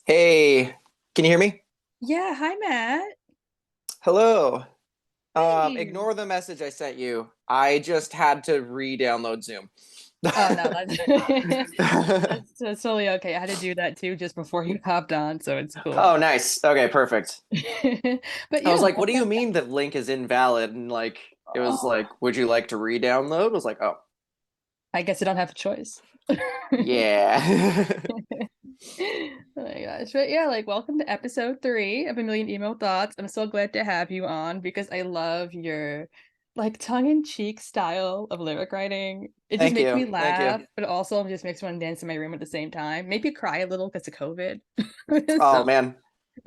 Hey, can you hear me? Yeah, hi Matt. Hello. Hey. Ignore the message I sent you. I just had to re-download Zoom. Oh no, that's that's totally okay. I had to do that too just before you hopped on, so it's cool. Oh, nice. Okay, perfect. But I was yeah, like, what do you welcome to, mean the link is invalid? And like, it was oh, like, would you like to re-download? I was like, oh, I guess I don't have a choice. yeah. Oh my gosh. But yeah, like welcome to episode 3 of A Million Emo Thoughts. I'm so glad to have you on because I love your like tongue-in-cheek style of lyric writing. It just Thank makes me you. Thank you. laugh, but also just makes me want to dance in my room at the same time. Maybe cry a little because of COVID. Oh So man.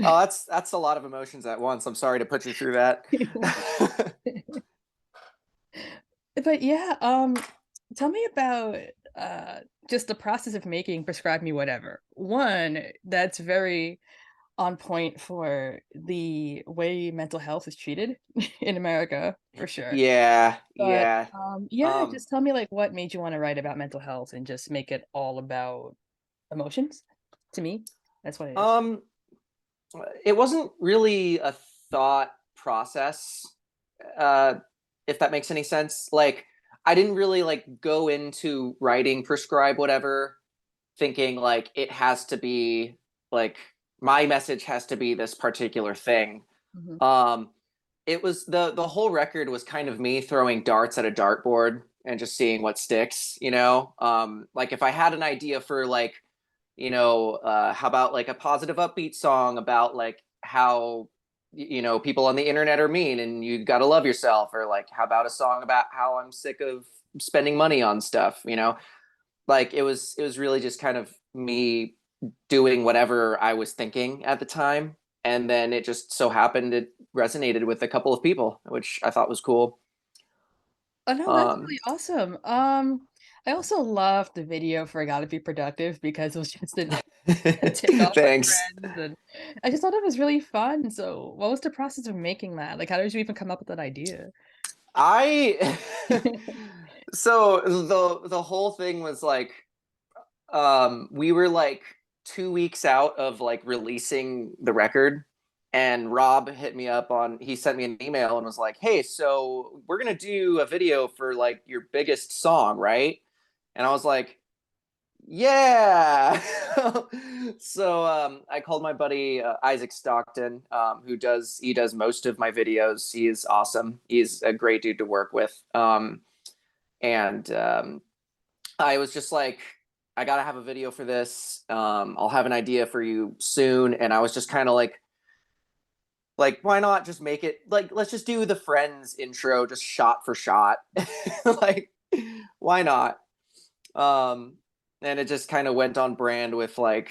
Oh, that's a lot of emotions at once. I'm sorry to put you through that. but yeah, tell me about just the process of making Prescribe Me Whatever. One, that's very on point for the way mental health is treated in America, for sure. Yeah, But yeah. yeah, Um, just tell me like what made you want to write about mental health and just make it all about emotions. To me, that's what it is. um, it wasn't really a thought process, uh if that makes any sense. Like, I didn't really like go into writing Prescribe Whatever thinking like it has to be like my message has to be this particular thing. Mhm. um it was the whole record was kind of me throwing darts at a dartboard and just seeing what sticks, like if I had an idea for like, how about like a positive upbeat song about like how people on the internet are mean and you got to love yourself, or like how about a song about how I'm sick of spending money on stuff, like it was really just kind of me doing whatever I was thinking at the time, and then it just so happened it resonated with a couple of people, which I thought was cool. Oh no, that's um really awesome. I also loved the video for Gotta Be Productive because it was just a tick off with Thanks. friends, and I just thought it was really fun. So what was the process of making that? Like how did you even come up with that idea? I so the whole thing was like, we were like 2 weeks out of like releasing the record, and Rob hit me up on he sent me an email and was like, hey, so we're gonna do a video for like your biggest song, right? And I was like, yeah. So I called my buddy Isaac Stockton, he does most of my videos. He's awesome. He's a great dude to work with. And I was just like, I gotta have a video for this. I'll have an idea for you soon. And I was just kind of like, why not just make it like, let's just do the Friends intro, just shot for shot. Like, why not? Um, and it just kind of went on brand with like,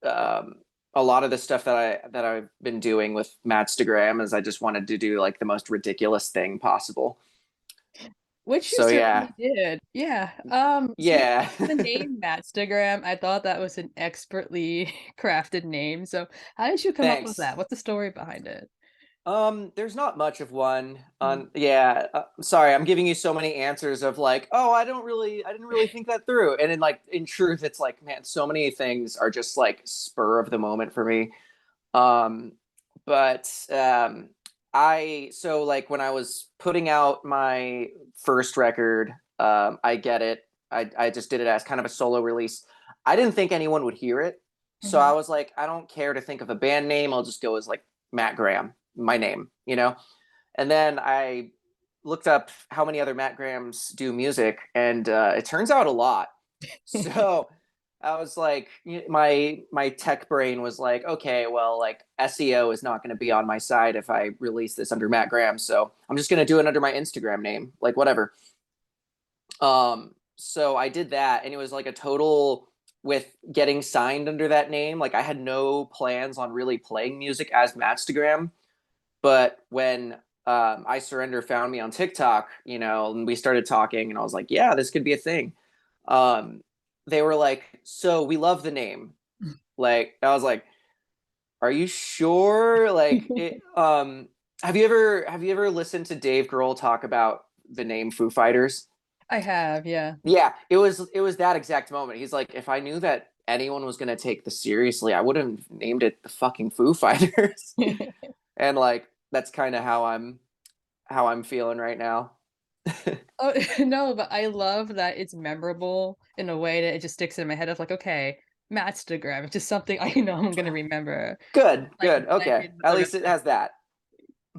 um, a lot of the stuff that I've been doing with Mattsta-Graham, is I just wanted to do like the most ridiculous thing possible. Which you So yeah, certainly did. Yeah. Speaking yeah. of the name Mattsta-Graham, I thought that was an expertly crafted name. So how did you come up with Thanks. that? What's the story behind it? There's not much of one. Mm. Yeah. Sorry, I'm giving you so many answers of like, oh, I didn't really think that through. And in like, in truth, it's like, man, so many things are just like spur of the moment for me. Um, but so like when I was putting out my first record, I Get It. I just did it as kind of a solo release. I didn't think anyone would hear it, so Hmm. I was like, I don't care to think of a band name. I'll just go as like Matt Graham, my name. And then I looked up how many other Matt Grahams do music, and it turns out a lot. So I was like, my tech brain was like, okay, well, like SEO is not going to be on my side if I release this under Matt Graham, so I'm just going to do it under my Instagram name, like whatever. So I did that, and it was like a total with getting signed under that name. Like I had no plans on really playing music as Mattstagram, but when I Surrender found me on TikTok, and we started talking, and I was like, yeah, this could be a thing. Um, they were like, so we love the name. Like I was like, are you sure? Like it. Have you ever listened to Dave Grohl talk about the name Foo Fighters? I have, yeah. Yeah, it was that exact moment. He's like, if I knew that anyone was gonna take this seriously, I would have named it the fucking Foo Fighters. And like that's kind of how I'm feeling right now. Oh no, but I love that it's memorable in a way that it just sticks in my head of like, okay, Mattsta-Graham, it's just something I know I'm gonna remember. Good, Like good. when I Okay. read At the rest least it of has that.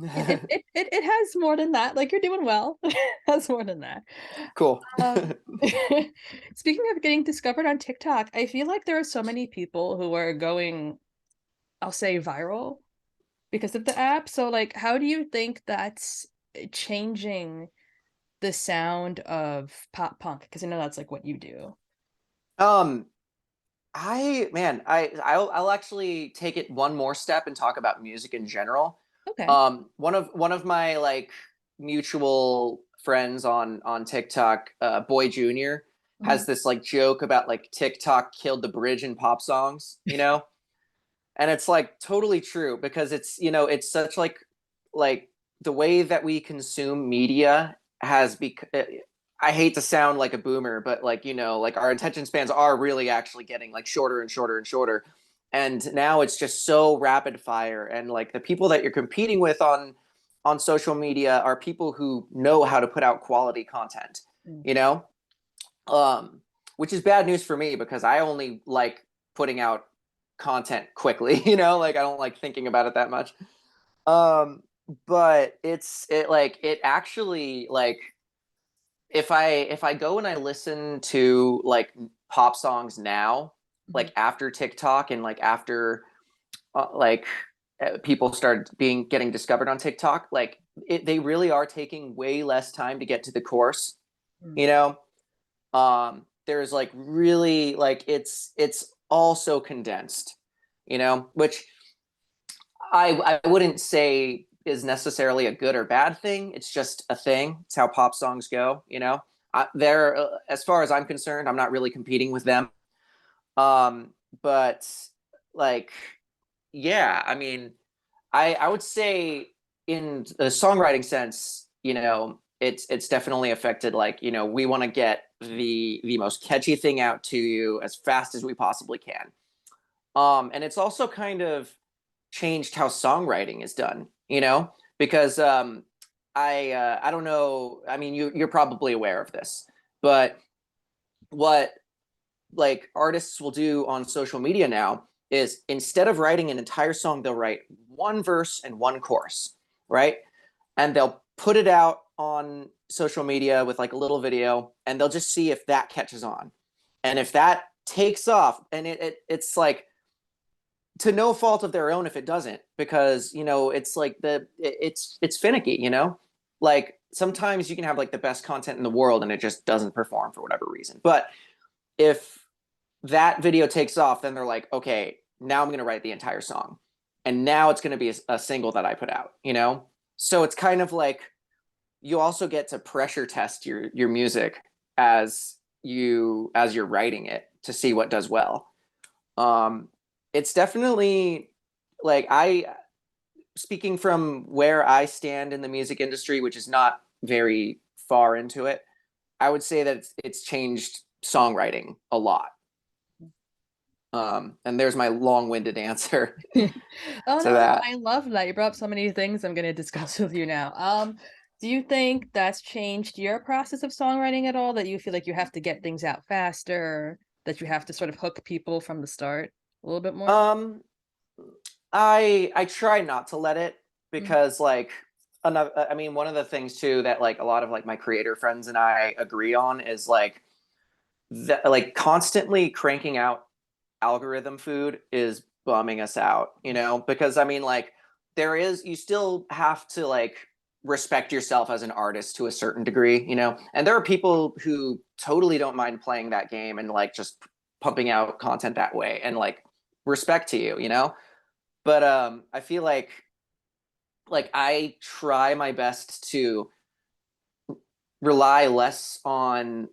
it has more than that. Like you're doing well. It has more than that. Cool. Um, speaking of getting discovered on TikTok, I feel like there are so many people who are going, I'll say viral because of the app. So like, how do you think that's changing the sound of pop punk? Because I know that's like what you do. Um, I'll actually take it one more step and talk about music in general. Okay. One of my like mutual friends on TikTok, Boy Junior, has Mhm. this like joke about like TikTok killed the bridge in pop songs, you know? And it's like totally true because it's, you know, it's such like the way that we consume media has become. I hate to sound like a boomer, but like, you know, like our attention spans are really actually getting like shorter and shorter and shorter. And now it's just so rapid fire. And like the people that you're competing with on social media are people who know how to put out quality content, Mm. you know? Um, which is bad news for me because I only like putting out content quickly, you know, like I don't like thinking about it that much. But it like it actually like if I go and I listen to like pop songs now, Mhm. like after TikTok and like after like people started being getting discovered on TikTok, like they really are taking way less time to get to the chorus, Mm. you know. There's like really like it's all so condensed, you know, which I wouldn't say is necessarily a good or bad thing. It's just a thing. It's how pop songs go, you know. They're as far as I'm concerned, I'm not really competing with them. Um, but like, yeah, I mean, I would say in the songwriting sense, you know, it's definitely affected. Like, you know, we want to get the most catchy thing out to you as fast as we possibly can. And it's also kind of changed how songwriting is done, you know, because I don't know. I mean, you're probably aware of this, but what like artists will do on social media now is instead of writing an entire song, they'll write one verse and one chorus, right? And they'll put it out on social media with like a little video, and they'll just see if that catches on. And if that takes off, and it's like to no fault of their own if it doesn't, because you know it's like it's finicky, you know. Like sometimes you can have like the best content in the world and it just doesn't perform for whatever reason. But if that video takes off, then they're like, okay, now I'm going to write the entire song. And now it's going to be a single that I put out, you know? So it's kind of like you also get to pressure test your music as you're writing it to see what does well. Um it's definitely like I speaking from where I stand in the music industry, which is not very far into it, I would say that it's changed songwriting a lot. And there's my long-winded answer Oh to no, no, that. I love that. You brought up so many things I'm gonna discuss with you now. Do you think that's changed your process of songwriting at all? That you feel like you have to get things out faster, that you have to sort of hook people from the start a little bit more? Um, I try not to let it Mm. because like another I mean one of the things too that like a lot of like my creator friends and I agree on is like that like constantly cranking out algorithm food is bumming us out, you know, because I mean like there is you still have to like respect yourself as an artist to a certain degree, you know. And there are people who totally don't mind playing that game and like just pumping out content that way and like respect to you, you know. But I feel like I try my best to rely less on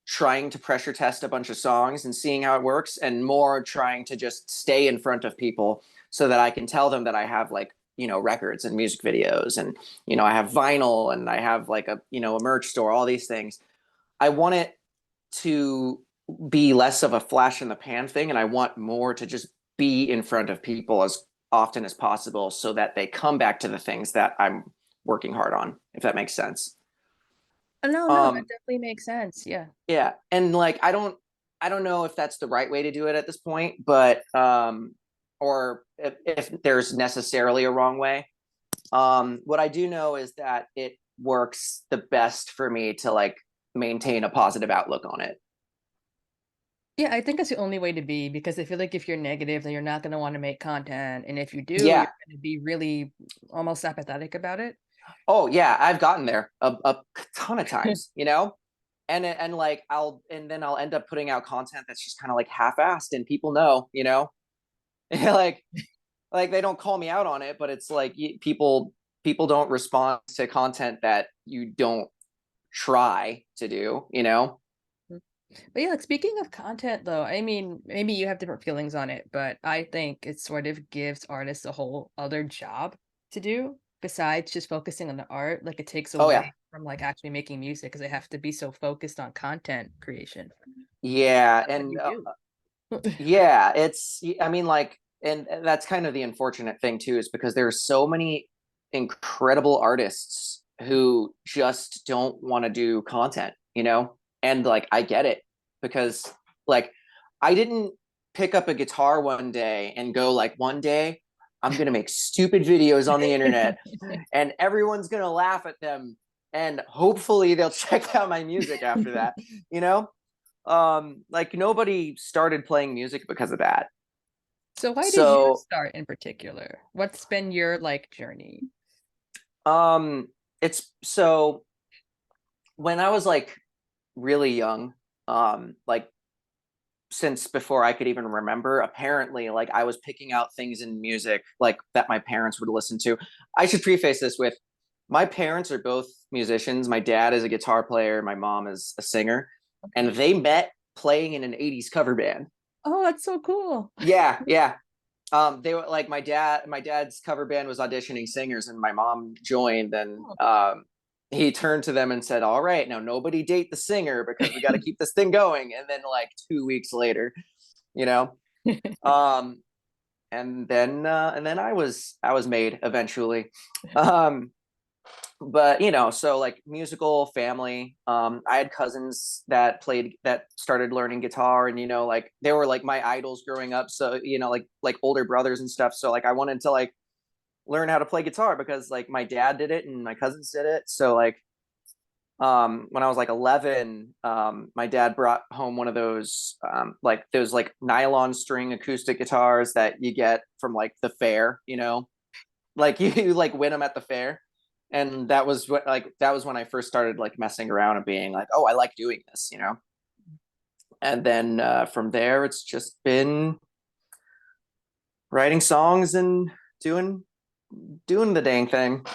trying to pressure test a bunch of songs and seeing how it works, and more trying to just stay in front of people so that I can tell them that I have like you know records and music videos and you know I have vinyl and I have like a you know a merch store, all these things. I want it to be less of a flash in the pan thing, and I want more to just be in front of people as often as possible so that they come back to the things that I'm working hard on, if that makes sense. No, no, that Um, definitely makes sense. Yeah. yeah, and like I don't know if that's the right way to do it at this point, but or if there's necessarily a wrong way. What I do know is that it works the best for me to like maintain a positive outlook on it. Yeah, I think that's the only way to be because I feel like if you're negative, then you're not going to want to make content. And if you do, you're Yeah. going to be really almost apathetic about it. Oh yeah, I've gotten there a ton of times, you know? And like and then I'll end up putting out content that's just kind of like half-assed and people know, you know? like like they don't call me out on it, but it's like people don't respond to content that you don't try to do, you know? Mm. But yeah, like speaking of content though, I mean, maybe you have different feelings on it, but I think it sort of gives artists a whole other job to do besides just focusing on the art. Like it takes Oh yeah. away from like actually making music because they have to be so focused on content creation. Yeah, That's what and you do. yeah, it's I mean like and that's kind of the unfortunate thing too is because there are so many incredible artists who just don't want to do content, you know? And like I get it because like I didn't pick up a guitar one day and go like one day I'm going to make stupid videos on the internet and everyone's going to laugh at them and hopefully they'll check out my music after that, you know? Like nobody started playing music because of that. So why did you So start in particular? What's been your like journey? um it's so when I was like really young, like since before I could even remember, apparently like I was picking out things in music like that my parents would listen to. I should preface this with my parents are both musicians. My dad is a guitar player, my mom is a singer, and they met playing in an 80s cover band. Oh, that's so cool. Yeah, yeah. They were like my dad's cover band was auditioning singers and my mom joined and Oh. he turned to them and said, all right, now nobody date the singer because we got to keep this thing going. And then like 2 weeks later, you know, um, and then I was made eventually. Um, but you know, so like musical family, I had cousins that started learning guitar and you know like they were like my idols growing up, so you know like older brothers and stuff, so like I wanted to like learn how to play guitar because like my dad did it and my cousins did it, so like when I was like 11, my dad brought home one of those like nylon string acoustic guitars that you get from like the fair, you know, like you like win them at the fair, and that was what like that was when I first started like messing around and being like, oh, I like doing this, you know. And then from there it's just been writing songs and doing the dang thing.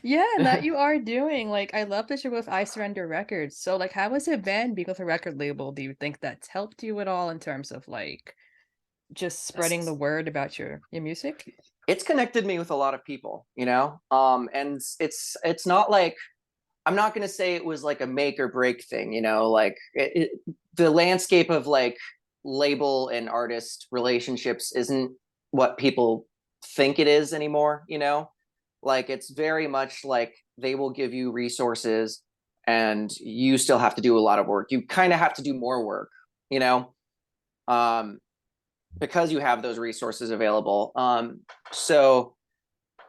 Yeah, and that you are doing. Like, I love that you're with I Surrender Records. So, like, how has it been being with a record label? Do you think that's helped you at all in terms of like just spreading the word about your music? It's connected me with a lot of people, you know, and it's not like I'm not going to say it was like a make or break thing, you know, like the landscape of like label and artist relationships isn't what people think it is anymore, you know? Like it's very much like they will give you resources and you still have to do a lot of work. You kind of have to do more work, you know? Um because you have those resources available. So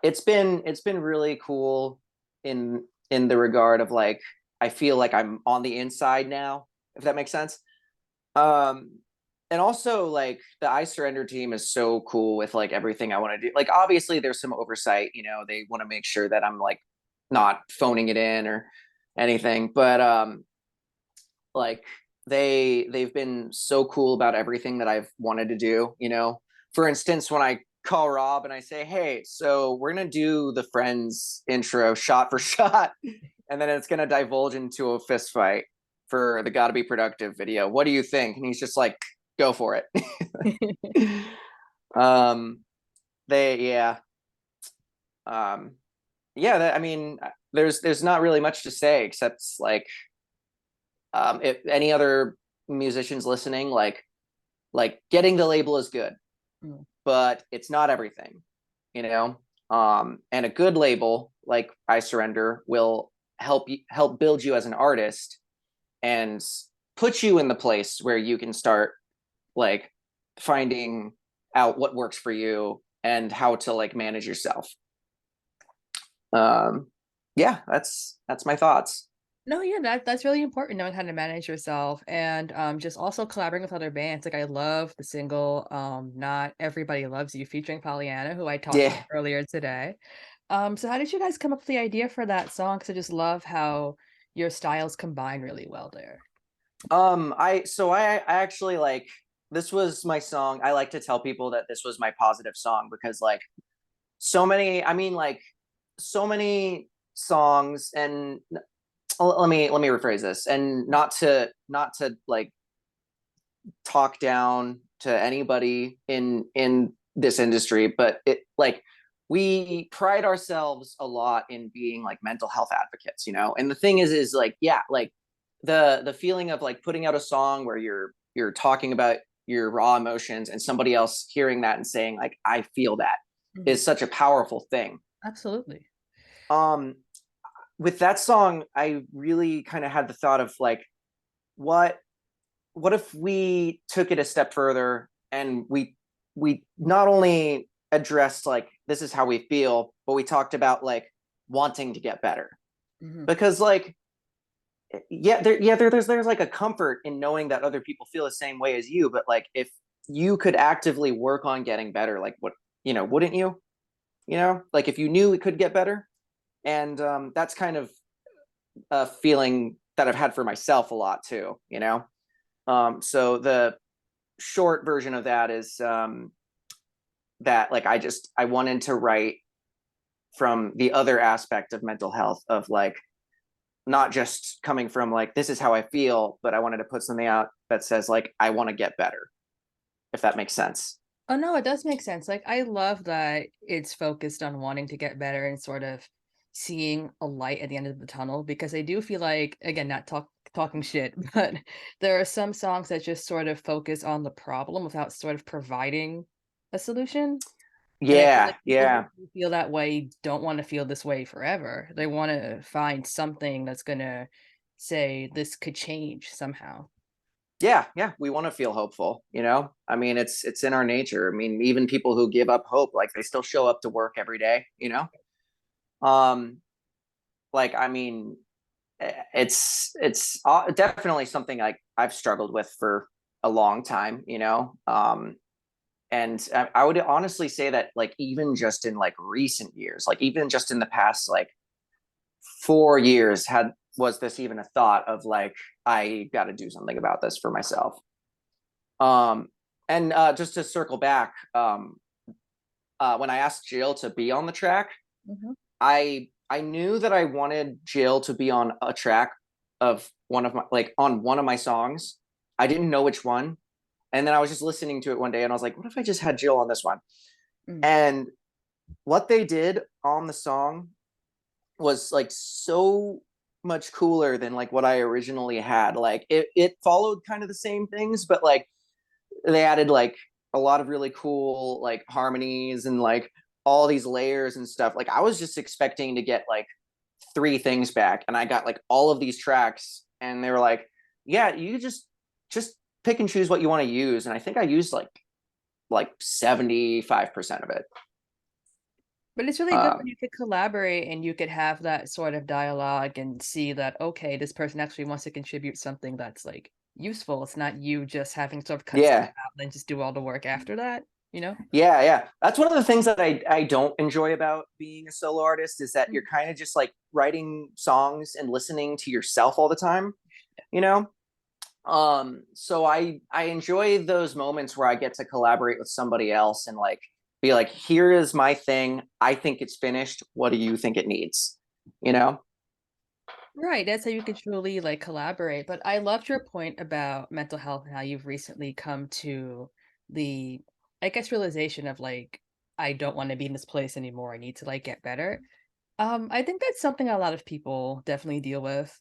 it's been really cool in the regard of like I feel like I'm on the inside now, if that makes sense. Um, and also like the I Surrender team is so cool with like everything I want to do. Like obviously there's some oversight, you know, they want to make sure that I'm like not phoning it in or anything, but like they've been so cool about everything that I've wanted to do, you know. For instance, when I call Rob and I say, "Hey, so we're going to do the Friends intro shot for shot and then it's going to divulge into a fist fight for the Gotta Be Productive video. What do you think?" And he's just like, "Go for it." um they yeah. Um yeah, I mean there's not really much to say except like if any other musicians listening, getting the label is good, Mm. but it's not everything, you know. And a good label like I Surrender will help build you as an artist and put you in the place where you can start like finding out what works for you and how to like manage yourself. um yeah, that's my thoughts. No, yeah, that's really important, knowing how to manage yourself and just also collaborating with other bands. Like I love the single Not Everybody Loves You featuring Pollyanna, who I talked to Yeah. earlier today. So how did you guys come up with the idea for that song? Because I just love how your styles combine really well there. I actually like, this was my song. I like to tell people that this was my positive song because like so many, I mean like so many songs, and let me rephrase this, and not to like talk down to anybody in this industry, but it like we pride ourselves a lot in being like mental health advocates, you know. And the thing is like, yeah, like the feeling of like putting out a song where you're talking about your raw emotions and somebody else hearing that and saying like I feel that Mhm. is such a powerful thing. Absolutely. um with that song I really kind of had the thought of like, what what if we took it a step further and we not only addressed like this is how we feel, but we talked about like wanting to get better. Hmm. Because like, there's like a comfort in knowing that other people feel the same way as you, but like if you could actively work on getting better, like what, you know, wouldn't you, you know, like if you knew it could get better. And that's kind of a feeling that I've had for myself a lot too, you know. So the short version of that is that like I wanted to write from the other aspect of mental health of like not just coming from like this is how I feel, but I wanted to put something out that says like I want to get better, if that makes sense. Oh no, it does make sense. Like I love that it's focused on wanting to get better and sort of seeing a light at the end of the tunnel, because I do feel like, again, not talking shit, but there are some songs that just sort of focus on the problem without sort of providing a solution. And I feel Yeah, like people yeah, who feel that way don't want to feel this way forever. They want to find something that's going to say this could change somehow. yeah, we want to feel hopeful, you know. I mean it's in our nature. I mean even people who give up hope, like they still show up to work every day, you know. um like I mean it's definitely something like I've struggled with for a long time, you know. And I would honestly say that like even just in like recent years, like even just in the past like 4 years, had was this even a thought of like I got to do something about this for myself. Um, and just to circle back, when I asked Jill to be on the track, Mhm. I knew that I wanted Jill to be on a track of one of my like on one of my songs. I didn't know which one. And then I was just listening to it one day and I was like, what if I just had Jill on this one? Mm. And what they did on the song was like so much cooler than like what I originally had. Like it followed kind of the same things, but like they added like a lot of really cool like harmonies and like all these layers and stuff. Like I was just expecting to get like three things back, and I got like all of these tracks, and they were like, "Yeah, you just pick and choose what you want to use." And I think I used like 75% of it. But it's really good when Um, you could collaborate and you could have that sort of dialogue and see that, okay, this person actually wants to contribute something that's like useful. It's not you just having to sort of cut stuff yeah, out and then just do all the work after that, you know? yeah. That's one of the things that I don't enjoy about being a solo artist is that Mm. you're kind of just like writing songs and listening to yourself all the time, you know? So I enjoy those moments where I get to collaborate with somebody else and like be like, here is my thing. I think it's finished. What do you think it needs? You know? Right, that's how you can truly like collaborate. But I loved your point about mental health and how you've recently come to the, I guess, realization of like, I don't want to be in this place anymore. I need to like get better. I think that's something a lot of people definitely deal with.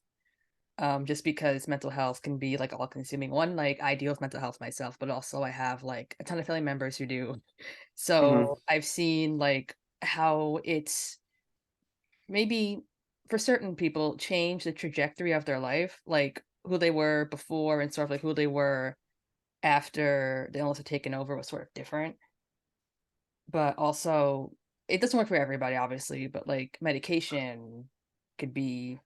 just because mental health can be like all consuming. One, like I deal with mental health myself, but also I have like a ton of family members who do. Hmm. So I've seen like how it's maybe for certain people change the trajectory of their life, like who they were before and sort of like who they were after the illness had taken over was sort of different. But also, it doesn't work for everybody, obviously, but like medication could be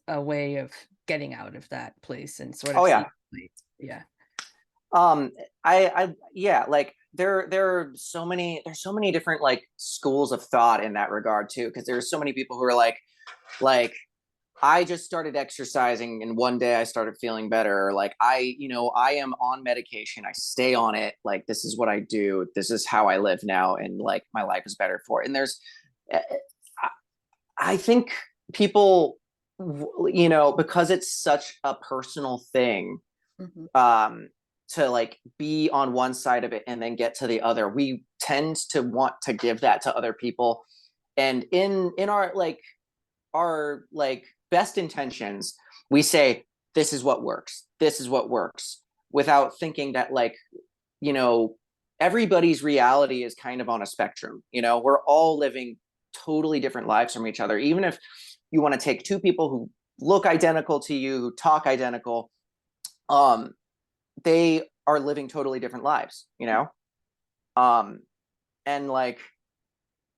a way of getting out of that place and sort of Oh yeah. see. Yeah. um yeah, like there are so many, there's so many different like schools of thought in that regard too, because there's so many people who are like I just started exercising and one day I started feeling better, or like I am on medication, I stay on it, like this is what I do, this is how I live now, and like my life is better for it. And there's I think people, because it's such a personal thing, Mhm. um to like be on one side of it and then get to the other, we tend to want to give that to other people. And in our like best intentions, we say this is what works, this is what works, without thinking that like, you know everybody's reality is kind of on a spectrum. We're all living totally different lives from each other. Even if you want to take two people who look identical to you, who talk identical, um they are living totally different lives. um and like,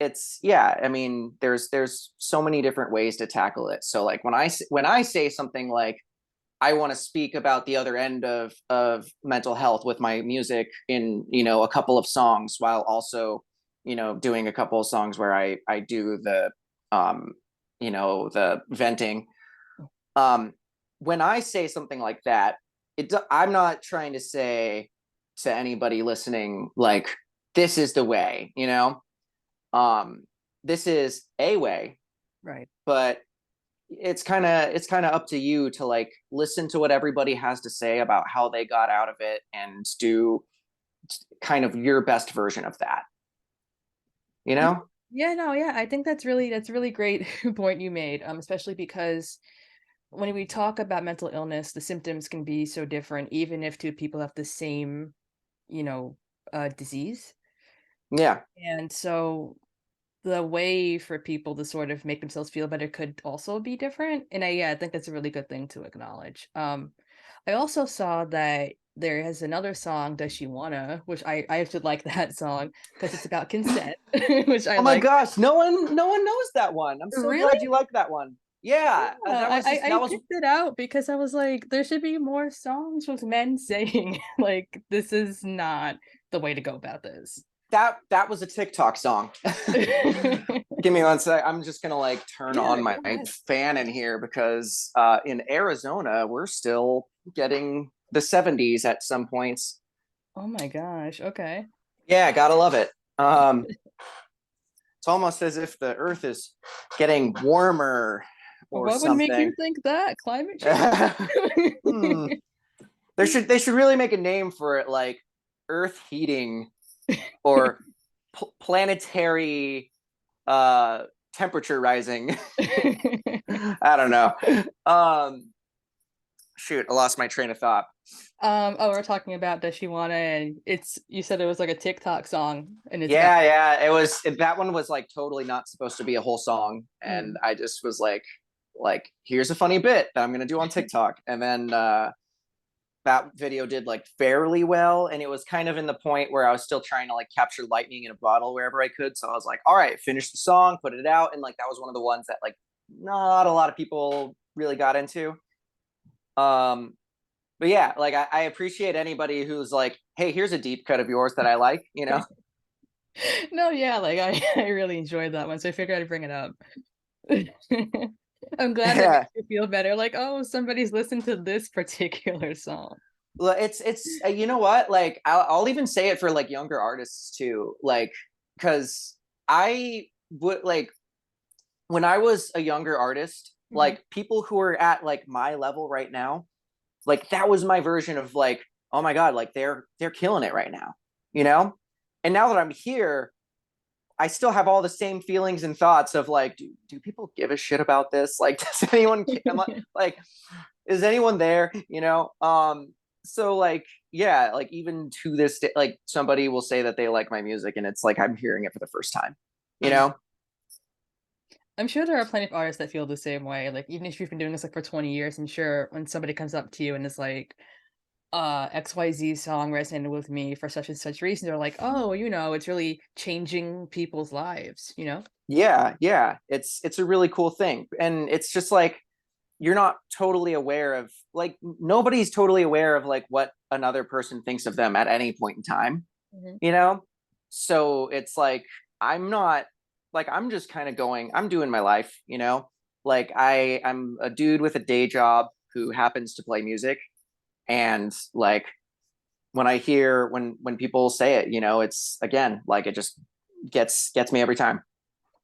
it's, yeah, I mean, there's so many different ways to tackle it. So like when I say something like I want to speak about the other end of mental health with my music in, a couple of songs, while also, doing a couple of songs where I do um the venting. um when I say something like that, I'm not trying to say to anybody listening like this is the way. um this is a way, Right. but it's kind of up to you to like listen to what everybody has to say about how they got out of it and do kind of your best version of that you Yeah. know Yeah, no, yeah. I think that's a really great point you made. Especially because when we talk about mental illness, the symptoms can be so different, even if two people have the same, you know, disease. yeah. And so the way for people to sort of make themselves feel better could also be different. And I think that's a really good thing to acknowledge. I also saw that there is another song, "Does She Wanna," which I actually like that song because it's about consent, which I Oh my like. gosh, no one knows that one. I'm so Really? glad you like that one. Yeah, Yeah, that was just I that was picked it out because I was like, there should be more songs with men saying like, "This is not the way to go about this." that was a TikTok song. Give me one sec. I'm just gonna like turn Yeah, on my go ahead. fan in here, because in Arizona we're still getting the 70s at some points. Oh my gosh, okay. Yeah, gotta love it. It's almost as if the Earth is getting warmer or What would make you something. think that? Climate change? Hmm. They should really make a name for it, like Earth heating, or planetary uh temperature rising. I don't know. Shoot, I lost my train of thought. Oh, we're talking about "Does She Wanna," and it's you said it was like a TikTok song, and it's about. Yeah, that one was like totally not supposed to be a whole song, and Mm. I just was like here's a funny bit that I'm gonna do on TikTok. And then that video did like fairly well, and it was kind of in the point where I was still trying to like capture lightning in a bottle wherever I could. So I was like, all right, finish the song, put it out. And like that was one of the ones that like not a lot of people really got into. um but yeah, like I appreciate anybody who's like, hey, here's a deep cut of yours that I like. No, yeah, like I really enjoyed that one, so I figured I'd bring it up. I'm glad that Yeah. makes you feel better, like, "Oh, somebody's listened to this particular song." Well, it's you know what, like I'll even say it for like younger artists too, like because I would like, when I was a younger artist, Mhm. like people who are at like my level right now, like that was my version of like, oh my god, like they're killing it right now. you know and now that I'm here, I still have all the same feelings and thoughts of like, do people give a shit about this? Like, does anyone like, is anyone there? So like, yeah, like even to this day, like somebody will say that they like my music, and it's like I'm hearing it for the first time. You Mm. know? I'm sure there are plenty of artists that feel the same way. Like even if you've been doing this like for 20 years, I'm sure when somebody comes up to you and is like, XYZ song resonated with me for such and such reason, they're like, oh, it's really changing people's lives, you know? Yeah, yeah. It's a really cool thing, and it's just like you're not totally aware of like nobody's totally aware of like what another person thinks of them at any point in time. Mhm. you know so it's like I'm not like I'm just kind of going, I'm doing my life. Like I'm a dude with a day job who happens to play music, and like when people say it, it's again like it just gets me every time.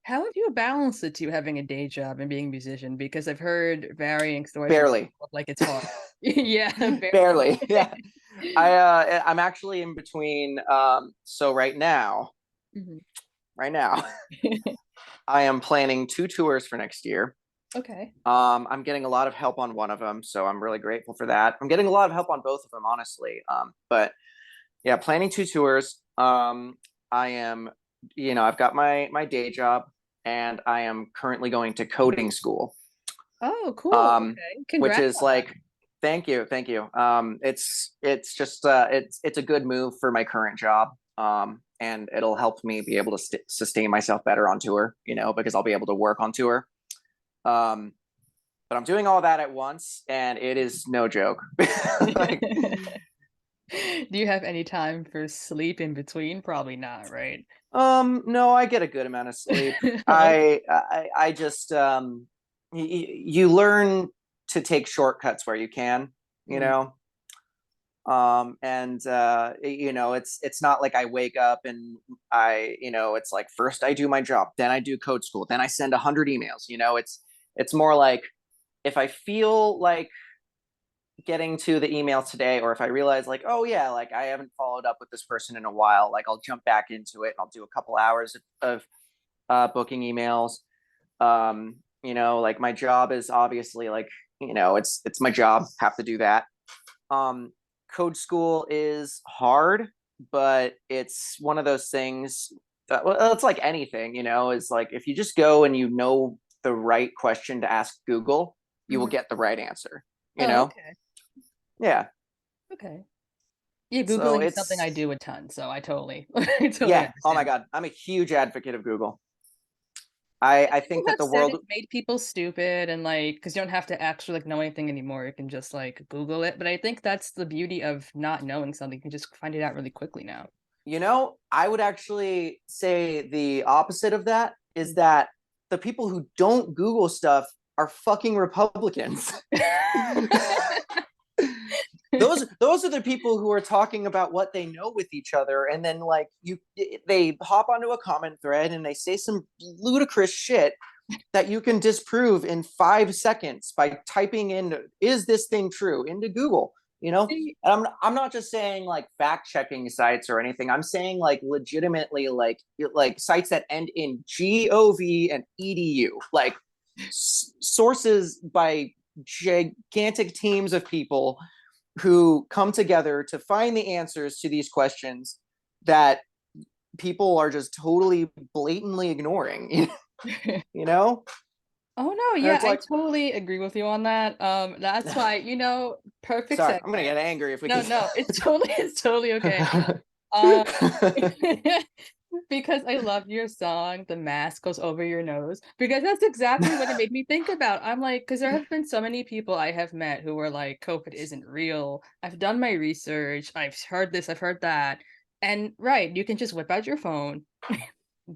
How have you balanced the two, having a day job and being a musician? Because I've heard varying stories from Barely. people like it's hard. Yeah, barely. Barely. Yeah. I'm actually in between. So Mhm. right now I am planning 2 tours for next year. Okay. I'm getting a lot of help on one of them, so I'm really grateful for that. I'm getting a lot of help on both of them, honestly. But yeah, planning 2 tours. I am, I've got my day job, and I am currently going to coding school. Oh, cool. Um, Okay. which Congrats is on that. like, thank you, thank you. It's just it's a good move for my current job. And it'll help me be able to sustain myself better on tour, because I'll be able to work on tour. Um, but I'm doing all that at once, and it is no joke. Like, Do you have any time for sleep in between? Probably not, right? no, I get a good amount of sleep. Okay. I just you learn to take shortcuts where you can, you Mm. know. And it's not like I wake up and it's like first I do my job, then I do code school, then I send 100 emails. It's more like if I feel like getting to the email today, or if I realize like, oh yeah, like I haven't followed up with this person in a while, like I'll jump back into it and I'll do a couple hours of booking emails. Like my job is obviously like, it's my job, have to do that. um Code school is hard, but it's one of those things that, well, it's like anything, is like if you just go and the right question to ask Google, you will Mhm. get the right answer. you Oh, know okay. yeah. Okay. Yeah, So Googling is something I it's do a ton, so I totally I totally yeah, oh my understand. god, I'm a huge advocate of Google. I People think that have the said world. it made people stupid and like because you don't have to actually like know anything anymore. You can just like Google it. But I think that's the beauty of not knowing something. You can just find it out really quickly now. I would actually say the opposite of that is that the people who don't Google stuff are fucking Republicans. Those are the people who are talking about what they know with each other, and then like they hop onto a comment thread and they say some ludicrous shit that you can disprove in 5 seconds by typing in "is this thing true" into Google. See, And I'm not just saying like fact checking sites or anything. I'm saying like legitimately like sites that end in gov and edu, like sources by gigantic teams of people who come together to find the answers to these questions that people are just totally blatantly ignoring. you know oh no, and yeah, it's I like, totally agree with you on that. That's why, perfect sorry, segue. I'm gonna get angry if we No, keep. no, it's totally okay. Um, because I love your song, "The Mask Goes Over Your Nose," because that's exactly what it made me think about. I'm like, because there have been so many people I have met who were like, "COVID isn't real." I've done my research. I've heard this. I've heard that. And right, you can just whip out your phone,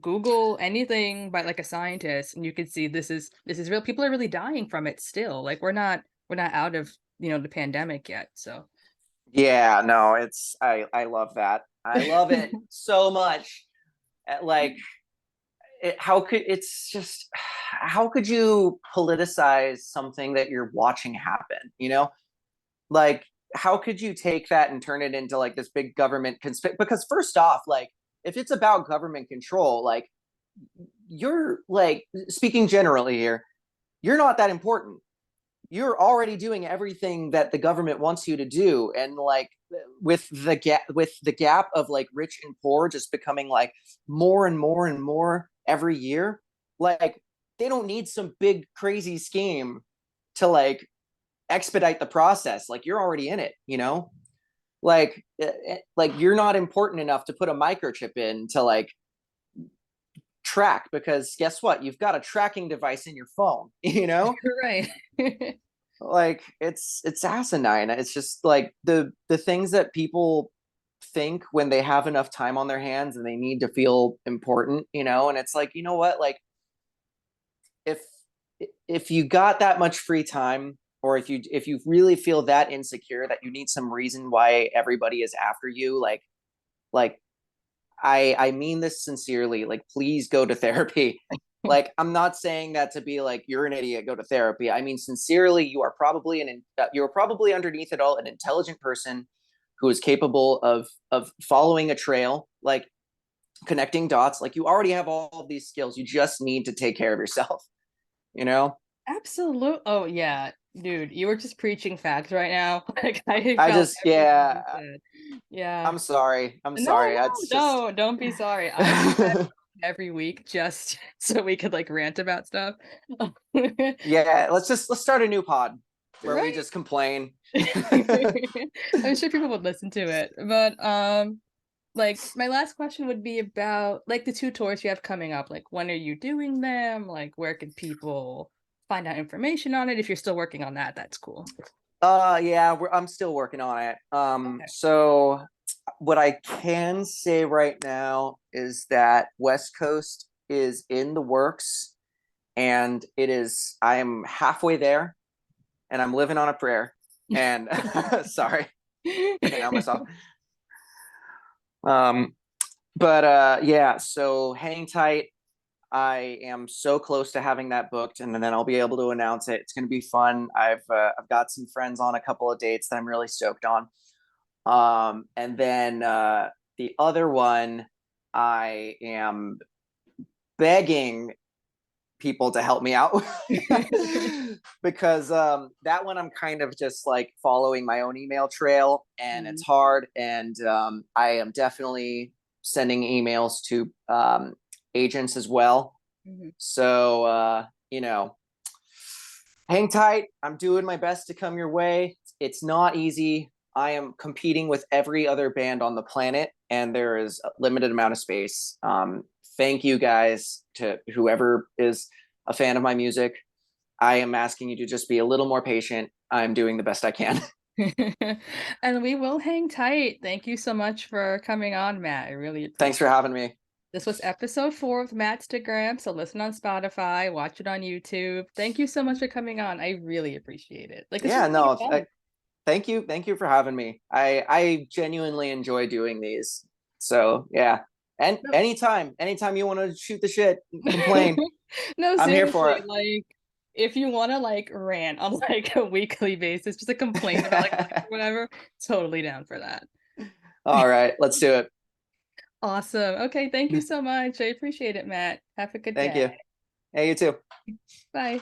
Google anything by like a scientist, and you can see this is real. People are really dying from it still. Like we're not out of the pandemic yet. So. Yeah, no, I love that. I love it so much. Like, it's just how could you politicize something that you're watching happen? Like, how could you take that and turn it into like this big government because first off, like if it's about government control, like you're like, speaking generally here, you're not that important. You're already doing everything that the government wants you to do, and like with the gap of like rich and poor just becoming like more and more and more every year, like they don't need some big crazy scheme to like expedite the process. Like you're already in it, you know? Like you're not important enough to put a microchip in to like track, because guess what, you've got a tracking device in your phone, you know? Right. Like it's asinine. It's just like the things that people think when they have enough time on their hands and they need to feel important, you know? And it's like, you know what, like if if you got that much free time, or if you really feel that insecure that you need some reason why everybody is after you, like I mean this sincerely. Like, please go to therapy. Like, I'm not saying that to be like you're an idiot, go to therapy. I mean sincerely, you're probably underneath it all an intelligent person who is capable of following a trail, like connecting dots. Like you already have all of these skills. You just need to take care of yourself. You know. Absolute. Oh yeah, dude, you were just preaching facts right now. Like I I felt just everything yeah. you said. Yeah. I'm sorry. I'm No, sorry. no, It's just no, don't be sorry. I wish I had every week just so we could like rant about stuff. yeah. Let's start a new pod where we Right? just complain. I'm sure people would listen to it. But like my last question would be about like the two tours you have coming up. Like when are you doing them? Like where can people find out information on it? If you're still working on that, that's cool. Yeah, I'm still working on it. Okay. So what I can say right now is that West Coast is in the works, and I am halfway there, and I'm living on a prayer. And sorry, can't help myself. Um, but yeah, so hang tight. I am so close to having that booked, and then I'll be able to announce it. It's going to be fun. I've got some friends on a couple of dates that I'm really stoked on. And then the other one, I am begging people to help me out because that one I'm kind of just like following my own email trail, and it's Mm, hard. And I am definitely sending emails to agents as well. mhm. So you know, hang tight. I'm doing my best to come your way. It's not easy. I am competing with every other band on the planet, and there is a limited amount of space. Thank you guys to whoever is a fan of my music. I am asking you to just be a little more patient. I'm doing the best I can. And we will hang tight. Thank you so much for coming on, Matt. I really Thanks appreciate for it. having me. This was episode 4 of Mattsta-Graham, so listen on Spotify, watch it on YouTube. Thank you so much for coming on. I really appreciate it. Like this was Yeah, really no, fun. thank you for having me. I genuinely enjoy doing these. So yeah, and No, anytime you want to shoot the shit, complain. no, I'm here for seriously, it. like if you want to like rant on like a weekly basis, just to complain about like life or whatever, totally down for that. All right, let's do it. Awesome. Okay, thank you so much. I appreciate it, Matt. Have a good Thank day. you. Hey, you too. Bye.